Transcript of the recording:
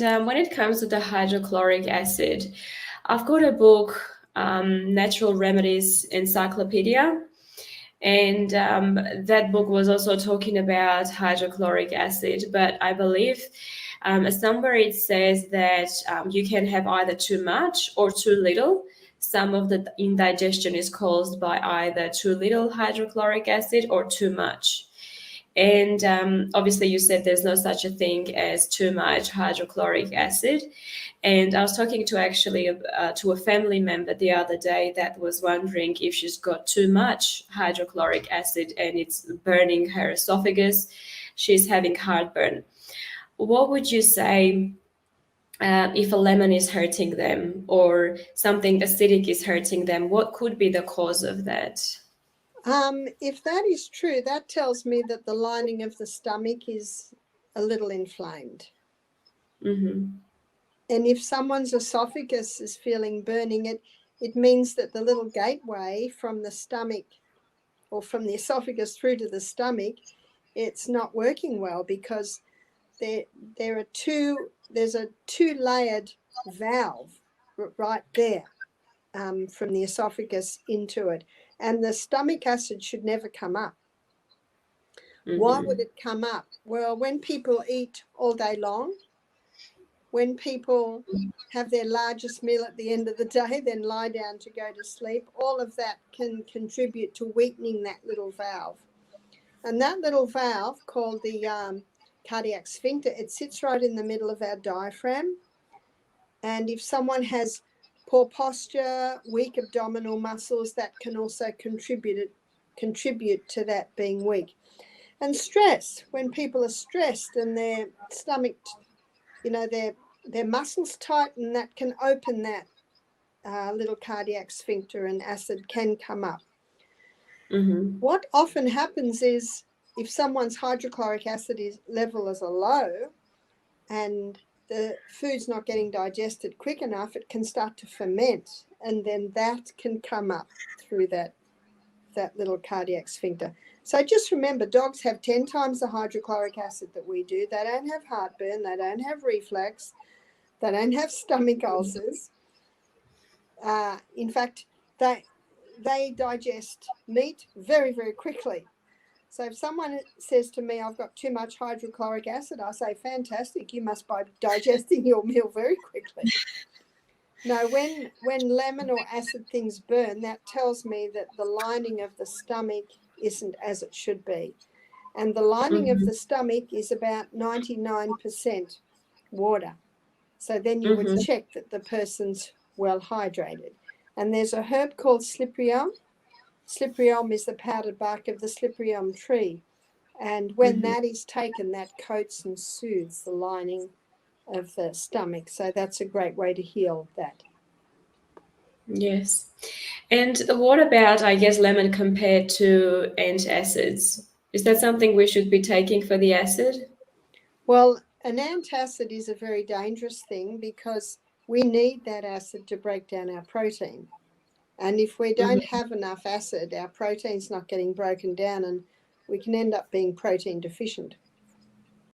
when it comes to the hydrochloric acid, I've got a book, Natural Remedies Encyclopedia, and that book was also talking about hydrochloric acid, but I believe somewhere it says that you can have either too much or too little. Some of the indigestion is caused by either too little hydrochloric acid or too much. And obviously, you said there's no such a thing as too much hydrochloric acid. And I was talking to to a family member the other day that was wondering if she's got too much hydrochloric acid and it's burning her esophagus. She's having heartburn. What would you say if a lemon is hurting them or something acidic is hurting them? What could be the cause of that? If that is true, that tells me that the lining of the stomach is a little inflamed. Mm-hmm. And if someone's esophagus is feeling burning, it means that the little gateway from the stomach or from the esophagus through to the stomach, it's not working well because there's a two-layered valve right there from the esophagus into it. And the stomach acid should never come up. Mm-hmm. Why would it come up? Well, when people eat all day long, when people have their largest meal at the end of the day, then lie down to go to sleep, all of that can contribute to weakening that little valve. And that little valve, called the cardiac sphincter, it sits right in the middle of our diaphragm. And if someone has poor posture, weak abdominal muscles, that can also contribute to that being weak. And stress, when people are stressed and their stomach, their muscles tighten, that can open that little cardiac sphincter and acid can come up. Mm-hmm. What often happens is if someone's hydrochloric acid level is low and the food's not getting digested quick enough, it can start to ferment, and then that can come up through that little cardiac sphincter. So just remember, dogs have 10 times the hydrochloric acid that we do. They don't have heartburn. They don't have reflux. They don't have stomach ulcers. In fact, they digest meat very, very quickly. So if someone says to me, I've got too much hydrochloric acid, I say, fantastic, you must be digesting your meal very quickly. No, when lemon or acid things burn, that tells me that the lining of the stomach isn't as it should be. And the lining mm-hmm. of the stomach is about 99% water. So then you mm-hmm. would check that the person's well hydrated. And there's a herb called slipperyelm. Slipperyelm is the powdered bark of the slipperyelm tree. And when mm-hmm. that is taken, that coats and soothes the lining of the stomach. So that's a great way to heal that. Yes. And what about, I guess, lemon compared to antacids? Is that something we should be taking for the acid? Well, an antacid is a very dangerous thing because we need that acid to break down our protein. And if we don't mm-hmm. have enough acid, our protein's not getting broken down and we can end up being protein deficient.